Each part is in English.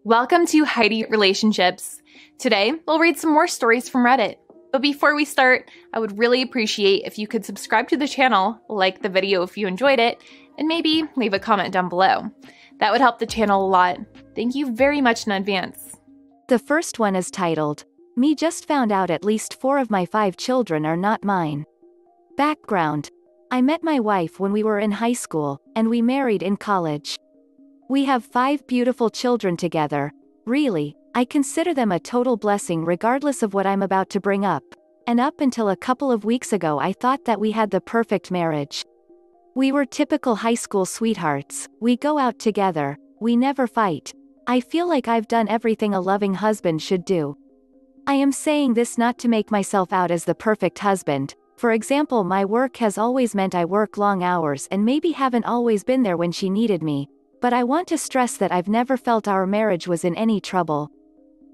Welcome to Heidi Relationships. Today, we'll read some more stories from Reddit. But before we start, I would really appreciate if you could subscribe to the channel, like the video if you enjoyed it, and maybe leave a comment down below. That would help the channel a lot. Thank you very much in advance. The first one is titled, "Me just found out at least 4 of my 5 children are not mine." Background. I met my wife when we were in high school, and we married in college. We have 5 beautiful children together. Really, I consider them a total blessing regardless of what I'm about to bring up. And up until a couple of weeks ago I thought that we had the perfect marriage. We were typical high school sweethearts. We go out together. We never fight. I feel like I've done everything a loving husband should do. I am saying this not to make myself out as the perfect husband. For example, my work has always meant I work long hours and maybe haven't always been there when she needed me. But I want to stress that I've never felt our marriage was in any trouble.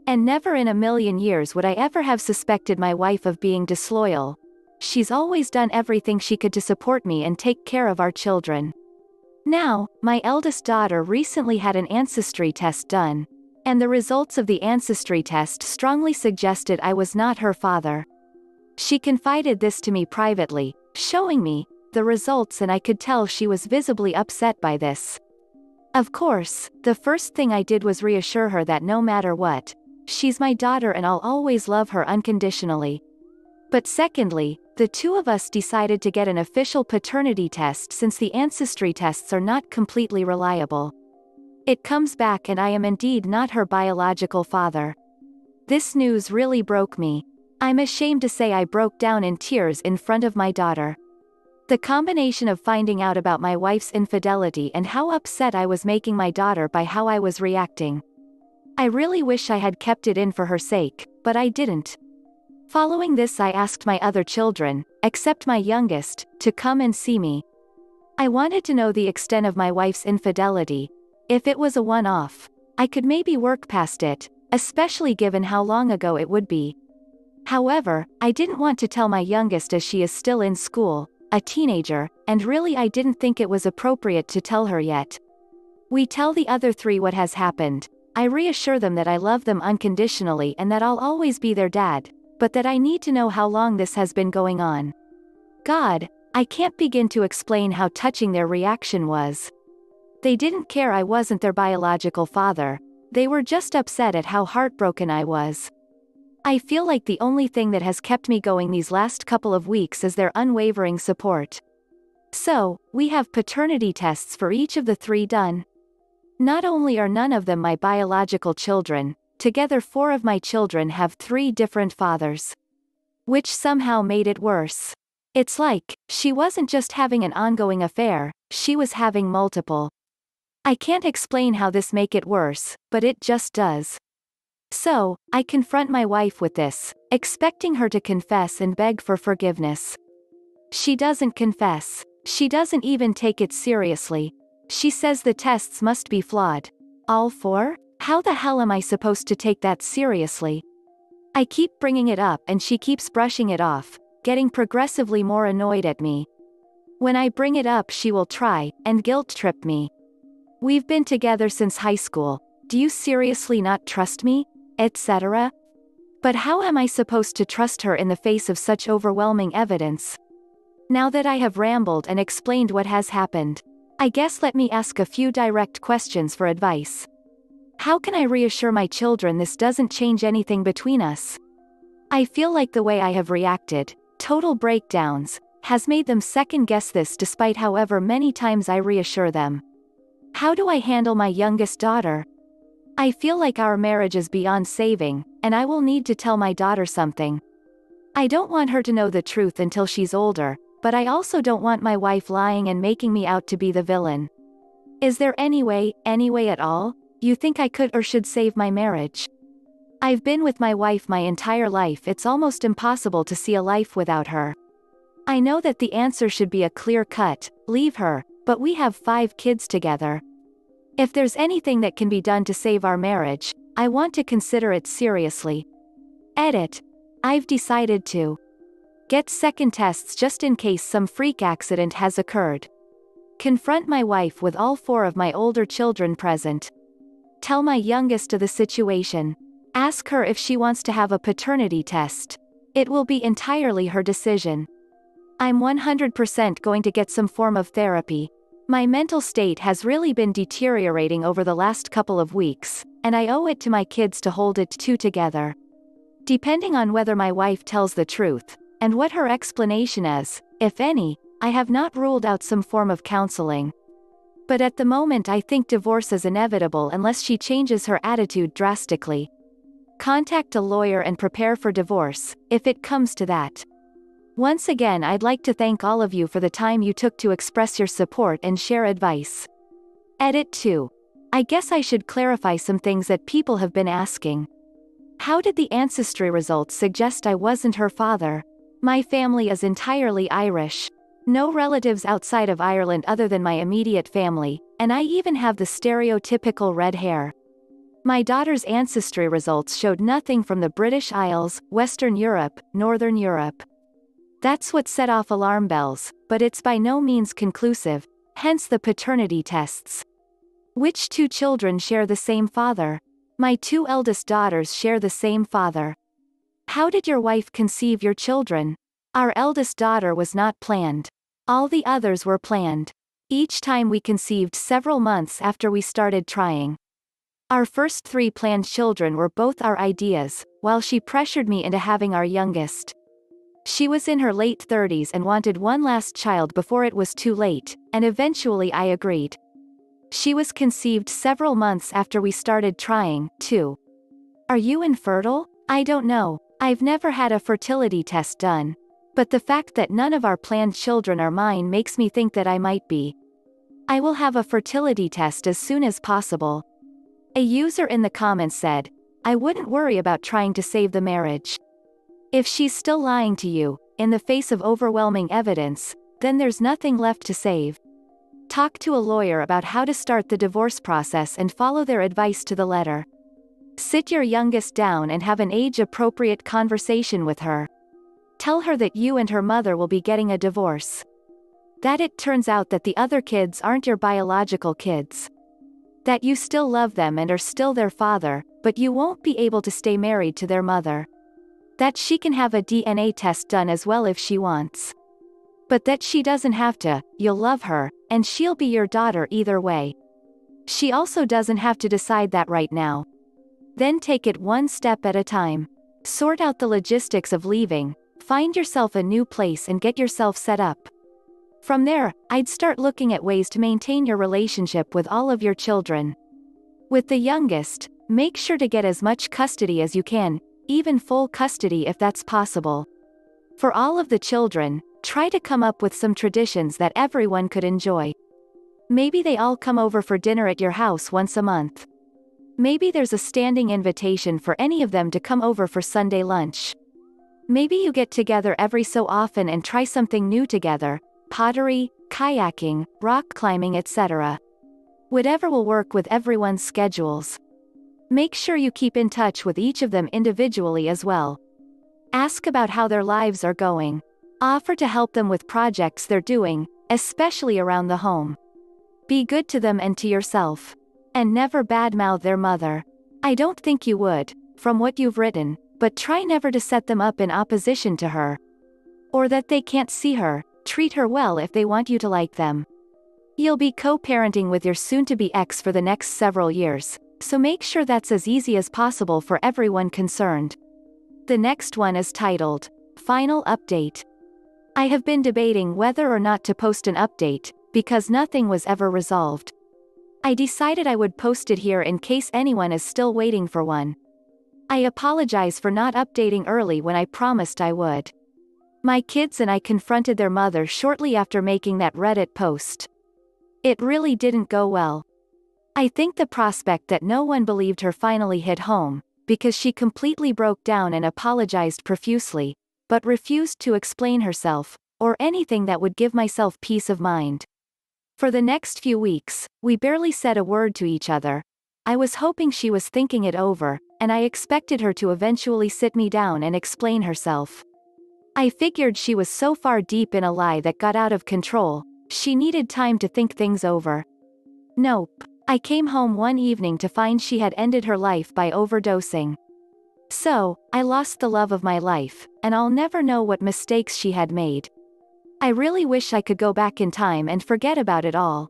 And never in a million years would I ever have suspected my wife of being disloyal. She's always done everything she could to support me and take care of our children. Now, my eldest daughter recently had an ancestry test done. And the results of the ancestry test strongly suggested I was not her father. She confided this to me privately, showing me the results, and I could tell she was visibly upset by this. Of course, the first thing I did was reassure her that no matter what, she's my daughter and I'll always love her unconditionally. But secondly, the two of us decided to get an official paternity test since the ancestry tests are not completely reliable. It comes back and I am indeed not her biological father. This news really broke me. I'm ashamed to say I broke down in tears in front of my daughter. The combination of finding out about my wife's infidelity and how upset I was making my daughter by how I was reacting. I really wish I had kept it in for her sake, but I didn't. Following this, I asked my other children, except my youngest, to come and see me. I wanted to know the extent of my wife's infidelity. If it was a one-off, I could maybe work past it, especially given how long ago it would be. However, I didn't want to tell my youngest as she is still in school, a teenager, and really I didn't think it was appropriate to tell her yet. We tell the other 3 what has happened. I reassure them that I love them unconditionally and that I'll always be their dad, but that I need to know how long this has been going on. God, I can't begin to explain how touching their reaction was. They didn't care I wasn't their biological father. They were just upset at how heartbroken I was. I feel like the only thing that has kept me going these last couple of weeks is their unwavering support. So, we have paternity tests for each of the 3 done. Not only are none of them my biological children, together 4 of my children have 3 different fathers. Which somehow made it worse. It's like, she wasn't just having an ongoing affair, she was having multiple. I can't explain how this make it worse, but it just does. So, I confront my wife with this, expecting her to confess and beg for forgiveness. She doesn't confess. She doesn't even take it seriously. She says the tests must be flawed. All 4? How the hell am I supposed to take that seriously? I keep bringing it up and she keeps brushing it off, getting progressively more annoyed at me. When I bring it up she will try and guilt trip me. We've been together since high school. Do you seriously not trust me? Etc. But how am I supposed to trust her in the face of such overwhelming evidence? Now that I have rambled and explained what has happened, I guess let me ask a few direct questions for advice. How can I reassure my children this doesn't change anything between us? I feel like the way I have reacted, total breakdowns, has made them second guess this despite however many times I reassure them. How do I handle my youngest daughter? I feel like our marriage is beyond saving, and I will need to tell my daughter something. I don't want her to know the truth until she's older, but I also don't want my wife lying and making me out to be the villain. Is there any way at all, you think I could or should save my marriage? I've been with my wife my entire life. It's almost impossible to see a life without her. I know that the answer should be a clear cut, leave her, but we have 5 kids together. If there's anything that can be done to save our marriage, I want to consider it seriously. Edit. I've decided to get second tests just in case some freak accident has occurred. Confront my wife with all 4 of my older children present. Tell my youngest of the situation. Ask her if she wants to have a paternity test. It will be entirely her decision. I'm 100% going to get some form of therapy. My mental state has really been deteriorating over the last couple of weeks, and I owe it to my kids to hold it together. Depending on whether my wife tells the truth, and what her explanation is, if any, I have not ruled out some form of counseling. But at the moment I think divorce is inevitable unless she changes her attitude drastically. Contact a lawyer and prepare for divorce, if it comes to that. Once again, I'd like to thank all of you for the time you took to express your support and share advice. Edit 2. I guess I should clarify some things that people have been asking. How did the ancestry results suggest I wasn't her father? My family is entirely Irish. No relatives outside of Ireland other than my immediate family, and I even have the stereotypical red hair. My daughter's ancestry results showed nothing from the British Isles, Western Europe, Northern Europe. That's what set off alarm bells, but it's by no means conclusive, hence the paternity tests. Which 2 children share the same father? My 2 eldest daughters share the same father. How did your wife conceive your children? Our eldest daughter was not planned. All the others were planned. Each time we conceived several months after we started trying. Our first 3 planned children were both our ideas, while she pressured me into having our youngest. She was in her late 30s and wanted one last child before it was too late, and eventually I agreed. She was conceived several months after we started trying, too. Are you infertile? I don't know. I've never had a fertility test done. But the fact that none of our planned children are mine makes me think that I might be. I will have a fertility test as soon as possible. A user in the comments said, I wouldn't worry about trying to save the marriage. If she's still lying to you, in the face of overwhelming evidence, then there's nothing left to save. Talk to a lawyer about how to start the divorce process and follow their advice to the letter. Sit your youngest down and have an age-appropriate conversation with her. Tell her that you and her mother will be getting a divorce. That it turns out that the other kids aren't your biological kids. That you still love them and are still their father, but you won't be able to stay married to their mother. That she can have a DNA test done as well if she wants. But that she doesn't have to, you'll love her, and she'll be your daughter either way. She also doesn't have to decide that right now. Then take it one step at a time. Sort out the logistics of leaving, find yourself a new place and get yourself set up. From there, I'd start looking at ways to maintain your relationship with all of your children. With the youngest, make sure to get as much custody as you can, even full custody if that's possible. For all of the children, try to come up with some traditions that everyone could enjoy. Maybe they all come over for dinner at your house once a month. Maybe there's a standing invitation for any of them to come over for Sunday lunch. Maybe you get together every so often and try something new together, pottery, kayaking, rock climbing, etc. Whatever will work with everyone's schedules. Make sure you keep in touch with each of them individually as well. Ask about how their lives are going. Offer to help them with projects they're doing, especially around the home. Be good to them and to yourself. And never badmouth their mother. I don't think you would, from what you've written, but try never to set them up in opposition to her. Or that they can't see her. Treat her well if they want you to like them. You'll be co-parenting with your soon-to-be ex for the next several years, so make sure that's as easy as possible for everyone concerned. The next one is titled, Final Update. I have been debating whether or not to post an update, because nothing was ever resolved. I decided I would post it here in case anyone is still waiting for one. I apologize for not updating early when I promised I would. My kids and I confronted their mother shortly after making that Reddit post. It really didn't go well. I think the prospect that no one believed her finally hit home, because she completely broke down and apologized profusely, but refused to explain herself, or anything that would give myself peace of mind. For the next few weeks, we barely said a word to each other. I was hoping she was thinking it over, and I expected her to eventually sit me down and explain herself. I figured she was so far deep in a lie that got out of control, she needed time to think things over. Nope. I came home one evening to find she had ended her life by overdosing. So, I lost the love of my life, and I'll never know what mistakes she had made. I really wish I could go back in time and forget about it all.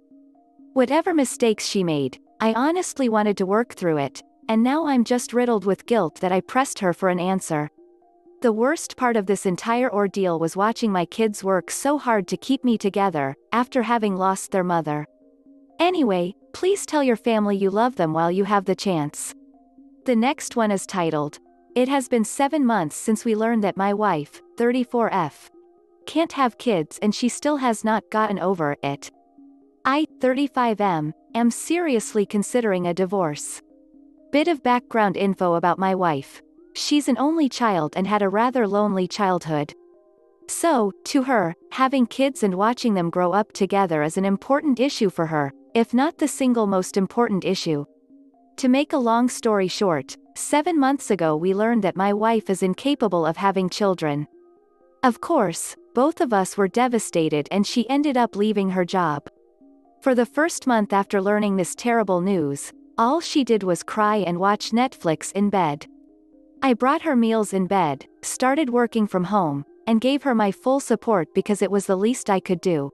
Whatever mistakes she made, I honestly wanted to work through it, and now I'm just riddled with guilt that I pressed her for an answer. The worst part of this entire ordeal was watching my kids work so hard to keep me together, after having lost their mother. Anyway, please tell your family you love them while you have the chance. The next one is titled, It has been 7 months since we learned that my wife, 34F, can't have kids and she still has not gotten over it. I, 35M, am seriously considering a divorce. Bit of background info about my wife. She's an only child and had a rather lonely childhood. So, to her, having kids and watching them grow up together is an important issue for her, if not the single most important issue. To make a long story short, 7 months ago we learned that my wife is incapable of having children. Of course, both of us were devastated and she ended up leaving her job. For the first month after learning this terrible news, all she did was cry and watch Netflix in bed. I brought her meals in bed, started working from home, and gave her my full support because it was the least I could do.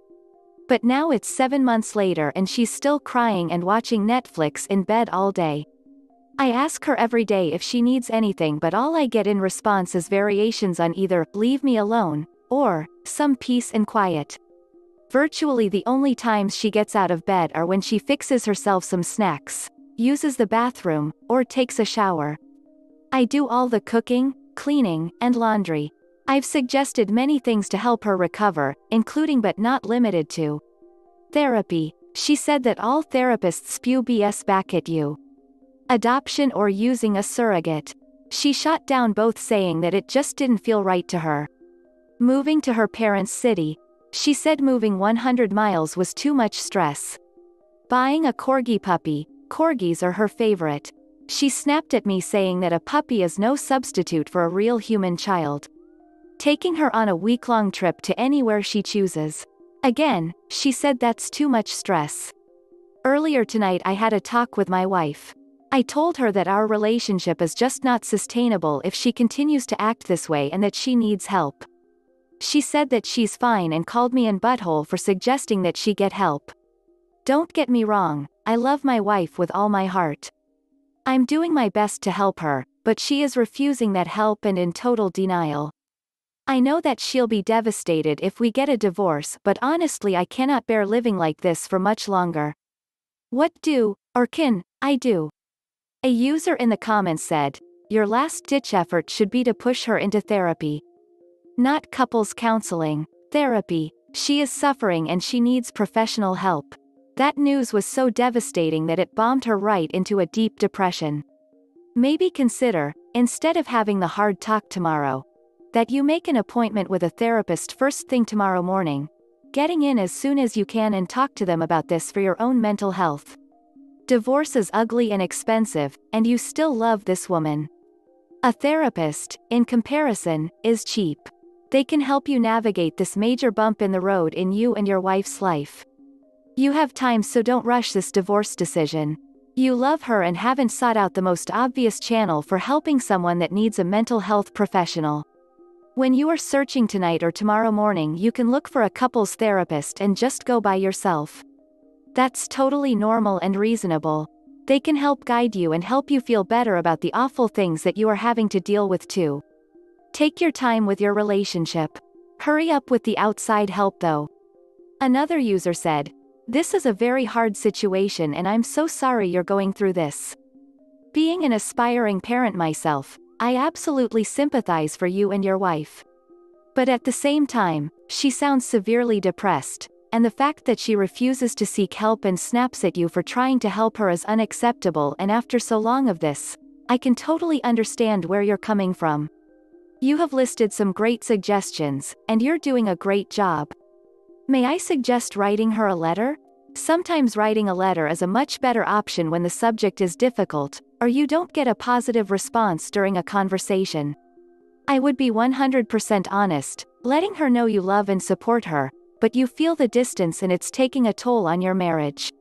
But now it's 7 months later and she's still crying and watching Netflix in bed all day. I ask her every day if she needs anything, but all I get in response is variations on either, leave me alone, or, some peace and quiet. Virtually the only times she gets out of bed are when she fixes herself some snacks, uses the bathroom, or takes a shower. I do all the cooking, cleaning, and laundry. I've suggested many things to help her recover, including but not limited to therapy. She said that all therapists spew BS back at you. Adoption or using a surrogate. She shot down both, saying that it just didn't feel right to her. Moving to her parents' city. She said moving 100 miles was too much stress. Buying a corgi puppy. Corgis are her favorite. She snapped at me saying that a puppy is no substitute for a real human child. Taking her on a week-long trip to anywhere she chooses. Again, she said that's too much stress. Earlier tonight I had a talk with my wife. I told her that our relationship is just not sustainable if she continues to act this way and that she needs help. She said that she's fine and called me an butthole for suggesting that she get help. Don't get me wrong, I love my wife with all my heart. I'm doing my best to help her, but she is refusing that help and in total denial. I know that she'll be devastated if we get a divorce, but honestly I cannot bear living like this for much longer. What do, or can, I do? A user in the comments said, your last-ditch effort should be to push her into therapy. Not couples counseling. Therapy. She is suffering and she needs professional help. That news was so devastating that it bombed her right into a deep depression. Maybe consider, instead of having the hard talk tomorrow, that you make an appointment with a therapist first thing tomorrow morning, getting in as soon as you can and talk to them about this for your own mental health. Divorce is ugly and expensive, and you still love this woman. A therapist, in comparison, is cheap. They can help you navigate this major bump in the road in you and your wife's life. You have time, so don't rush this divorce decision. You love her and haven't sought out the most obvious channel for helping someone that needs a mental health professional. When you are searching tonight or tomorrow morning, you can look for a couples therapist and just go by yourself. That's totally normal and reasonable. They can help guide you and help you feel better about the awful things that you are having to deal with too. Take your time with your relationship. Hurry up with the outside help though. Another user said, this is a very hard situation and I'm so sorry you're going through this. Being an aspiring parent myself, I absolutely sympathize for you and your wife. But at the same time, she sounds severely depressed, and the fact that she refuses to seek help and snaps at you for trying to help her is unacceptable, and after so long of this, I can totally understand where you're coming from. You have listed some great suggestions, and you're doing a great job. May I suggest writing her a letter? Sometimes writing a letter is a much better option when the subject is difficult, or you don't get a positive response during a conversation. I would be 100% honest, letting her know you love and support her, but you feel the distance and it's taking a toll on your marriage.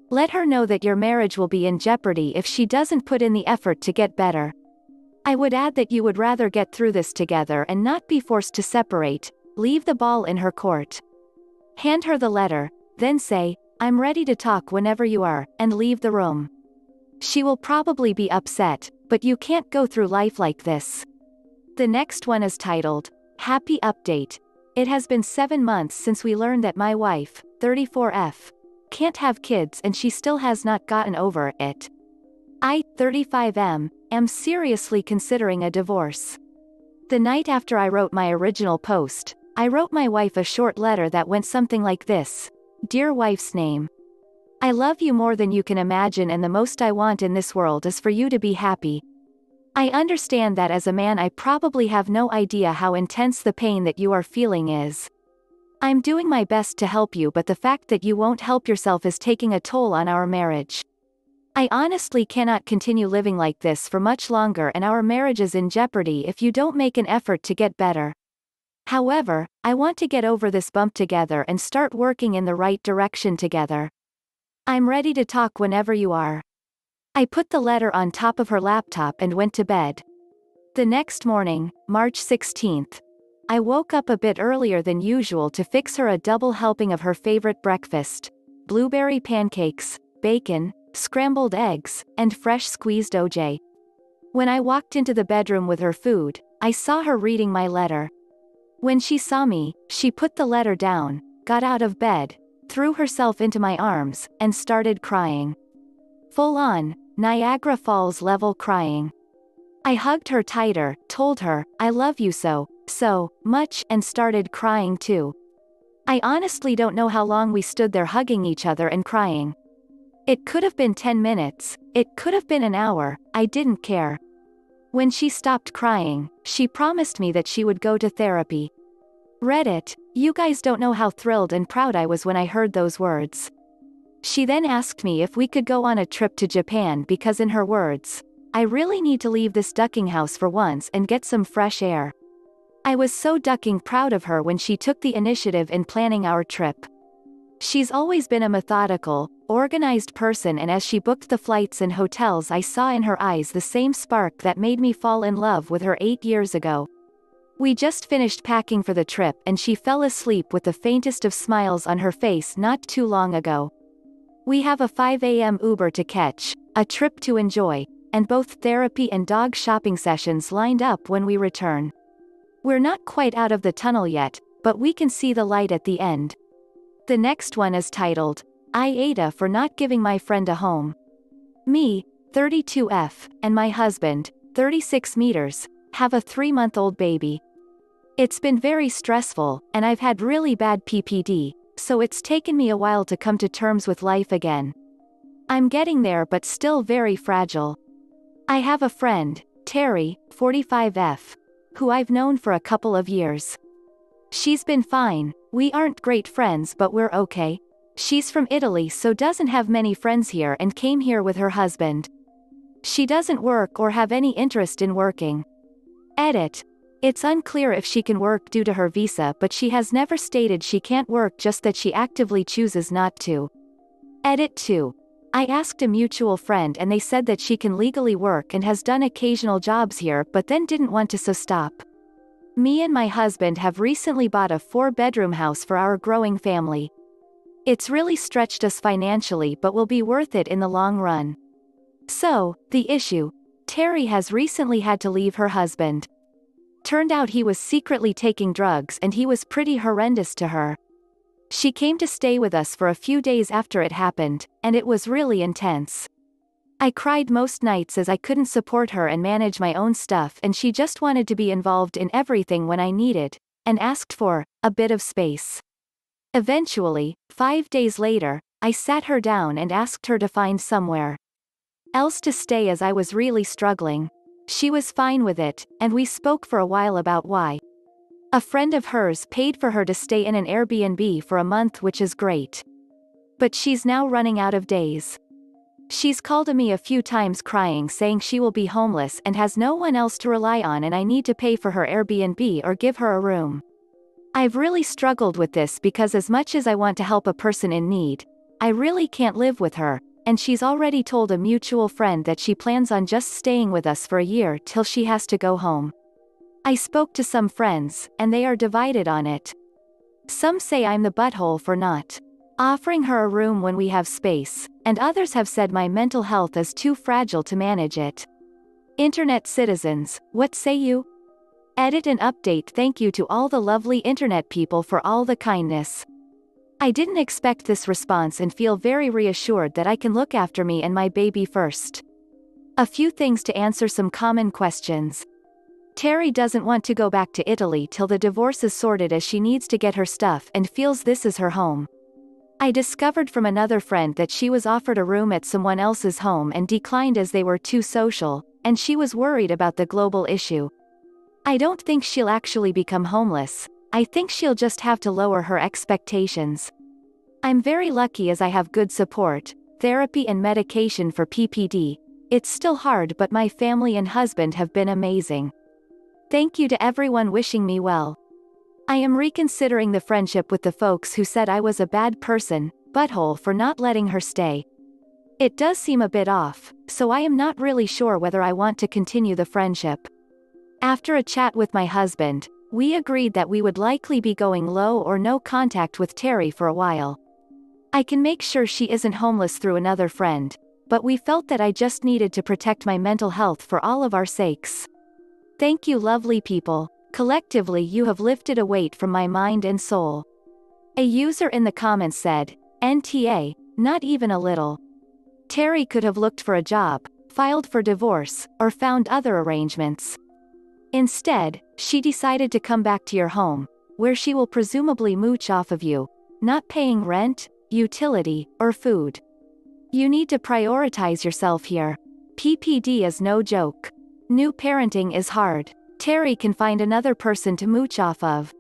Let her know that your marriage will be in jeopardy if she doesn't put in the effort to get better. I would add that you would rather get through this together and not be forced to separate. Leave the ball in her court. Hand her the letter, then say, "I'm ready to talk whenever you are," and leave the room. She will probably be upset, but you can't go through life like this. The next one is titled, Happy Update. It has been 7 months since we learned that my wife, 34F, can't have kids and she still has not gotten over it. I, 35M, am seriously considering a divorce. The night after I wrote my original post, I wrote my wife a short letter that went something like this. Dear wife's name. I love you more than you can imagine, and the most I want in this world is for you to be happy. I understand that as a man I probably have no idea how intense the pain that you are feeling is. I'm doing my best to help you, but the fact that you won't help yourself is taking a toll on our marriage. I honestly cannot continue living like this for much longer, and our marriage is in jeopardy if you don't make an effort to get better. However, I want to get over this bump together and start working in the right direction together. I'm ready to talk whenever you are. I put the letter on top of her laptop and went to bed. The next morning, March 16th, I woke up a bit earlier than usual to fix her a double helping of her favorite breakfast: blueberry pancakes, bacon, scrambled eggs, and fresh squeezed OJ. When I walked into the bedroom with her food, I saw her reading my letter. When she saw me, she put the letter down, got out of bed, threw herself into my arms, and started crying. Full on, Niagara Falls level crying. I hugged her tighter, told her, "I love you so much," and started crying too. I honestly don't know how long we stood there hugging each other and crying. It could have been 10 minutes, it could have been an hour, I didn't care. When she stopped crying, she promised me that she would go to therapy. Reddit, you guys don't know how thrilled and proud I was when I heard those words. She then asked me if we could go on a trip to Japan because, in her words, "I really need to leave this ducking house for once and get some fresh air." I was so ducking proud of her when she took the initiative in planning our trip. She's always been a methodical, organized person, and as she booked the flights and hotels, I saw in her eyes the same spark that made me fall in love with her 8 years ago. We just finished packing for the trip and she fell asleep with the faintest of smiles on her face not too long ago. We have a 5 a.m. Uber to catch, a trip to enjoy, and both therapy and dog shopping sessions lined up when we return. We're not quite out of the tunnel yet, but we can see the light at the end. The next one is titled, I Ada for not giving my friend a home. Me, 32F, and my husband, 36 meters, have a 3-month-old baby. It's been very stressful, and I've had really bad PPD, so it's taken me a while to come to terms with life again. I'm getting there, but still very fragile. I have a friend, Terry, 45F, who I've known for a couple of years. She's been fine, we aren't great friends but we're okay. She's from Italy, so doesn't have many friends here, and came here with her husband. She doesn't work or have any interest in working. Edit. It's unclear if she can work due to her visa, but she has never stated she can't work, just that she actively chooses not to. Edit 2. I asked a mutual friend and they said that she can legally work and has done occasional jobs here, but then didn't want to, so stop. Me and my husband have recently bought a 4-bedroom house for our growing family. It's really stretched us financially but will be worth it in the long run. So, the issue. Terry has recently had to leave her husband. Turned out he was secretly taking drugs and he was pretty horrendous to her. She came to stay with us for a few days after it happened, and it was really intense. I cried most nights as I couldn't support her and manage my own stuff, and she just wanted to be involved in everything when I needed, and asked for a bit of space. Eventually, 5 days later, I sat her down and asked her to find somewhere else to stay as I was really struggling. She was fine with it, and we spoke for a while about why. A friend of hers paid for her to stay in an Airbnb for a month, which is great. But she's now running out of days. She's called me a few times crying, saying she will be homeless and has no one else to rely on, and I need to pay for her Airbnb or give her a room. I've really struggled with this because as much as I want to help a person in need, I really can't live with her, and she's already told a mutual friend that she plans on just staying with us for a year till she has to go home. I spoke to some friends, and they are divided on it. Some say I'm the butthole for not offering her a room when we have space, and others have said my mental health is too fragile to manage it. Internet citizens, what say you? Edit and update. Thank you to all the lovely internet people for all the kindness. I didn't expect this response and feel very reassured that I can look after me and my baby first. A few things to answer some common questions. Terry doesn't want to go back to Italy till the divorce is sorted, as she needs to get her stuff and feels this is her home. I discovered from another friend that she was offered a room at someone else's home and declined as they were too social, and she was worried about the global issue. I don't think she'll actually become homeless. I think she'll just have to lower her expectations. I'm very lucky as I have good support, therapy and medication for PPD. It's still hard, but my family and husband have been amazing. Thank you to everyone wishing me well. I am reconsidering the friendship with the folks who said I was a bad person, butthole, for not letting her stay. It does seem a bit off, so I am not really sure whether I want to continue the friendship. After a chat with my husband, we agreed that we would likely be going low or no contact with Terry for a while. I can make sure she isn't homeless through another friend, but we felt that I just needed to protect my mental health for all of our sakes. Thank you, lovely people. Collectively, you have lifted a weight from my mind and soul. A user in the comments said, NTA, not even a little. Terry could have looked for a job, filed for divorce, or found other arrangements. Instead, she decided to come back to your home, where she will presumably mooch off of you, not paying rent, utility, or food. You need to prioritize yourself here. PPD is no joke. New parenting is hard. Terry can find another person to mooch off of.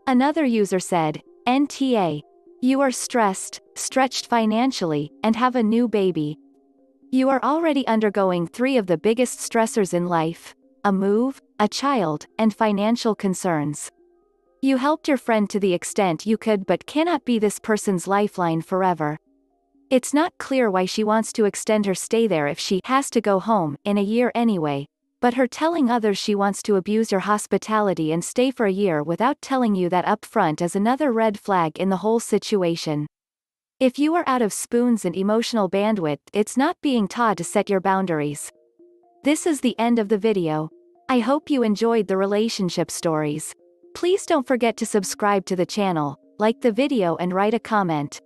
Another user said, NTA. You are stressed, stretched financially, and have a new baby. You are already undergoing 3 of the biggest stressors in life: a move, a child, and financial concerns. You helped your friend to the extent you could, but cannot be this person's lifeline forever. It's not clear why she wants to extend her stay there if she has to go home in a year anyway. But her telling others she wants to abuse your hospitality and stay for a year without telling you that up front is another red flag in the whole situation. If you are out of spoons and emotional bandwidth, it's not being taught to set your boundaries. This is the end of the video. I hope you enjoyed the relationship stories. Please don't forget to subscribe to the channel, like the video, and write a comment.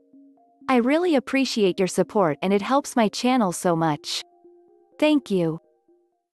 I really appreciate your support and it helps my channel so much. Thank you.